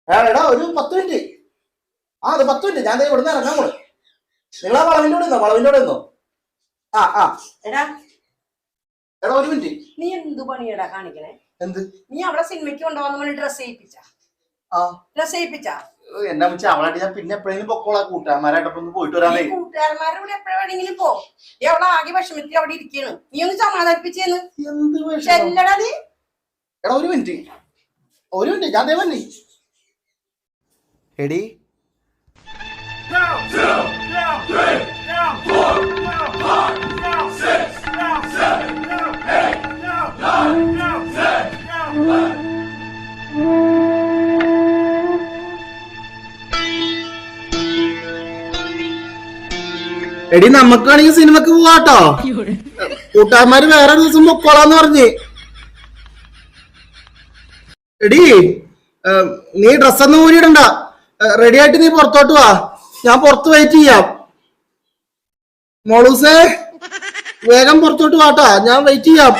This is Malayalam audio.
എടാ ഒരു 10 മിനിറ്റ്. അത് 10 മിനിറ്റ്. ഞാൻ ഇവിടുന്ന് ഇറങ്ങാൻ പോണു. നിങ്ങൾ ആ വളവിൻ്റെ നിന്നോ. ആ എടാ ഒരു മിനിറ്റ്. നീ എന്ത് പണിയടാ കാണിക്കണേ? എന്ത്? നീ അവളെ സിനിമയ്ക്ക് കൊണ്ടുപോകാൻ ഡ്രസ് ചെയ്യിപ്പിച്ചാ? എന്നാ വെച്ചാ അവളായിട്ട് ഞാൻ പിന്നെ എപ്പോഴെങ്കിലും പൊക്കോളാം. കൂട്ടുകാരന്മാരായിട്ടൊപ്പം ഒന്ന് പോയിട്ട് വരാൻ. കൂട്ടുകാരന്മാരുടെ കൂടെ എപ്പോഴും വേണമെങ്കിലും പോ. അവളെ ആകെ വിഷമത്തിൽ അവിടെ ഇരിക്കാണ്. നീ ഒന്ന് സമാധാനിപ്പിച്ചേന്ന്. ചെല്ലടാ നീ. എടാ ഒരു മിനിറ്റ് ഞാൻ ദേവല്ലേ എടി. എടി നമുക്കാണെങ്കിൽ സിനിമക്ക് പോവാട്ടോ. കൂട്ടുകാരന്മാര് വേറെ ദിവസം പൊക്കോളാന്ന് പറഞ്ഞ്. എടി നീ ഡ്രസ്സൊന്നും ഊരിയിടണ്ട. റെഡി ആയിട്ട് നീ പുറത്തോട്ട് വാ. ഞാൻ പുറത്ത് വെയിറ്റ് ചെയ്യാം. മോളൂസേ വേഗം പുറത്തോട്ട് വാട്ടാ. ഞാൻ വെയിറ്റ് ചെയ്യാം.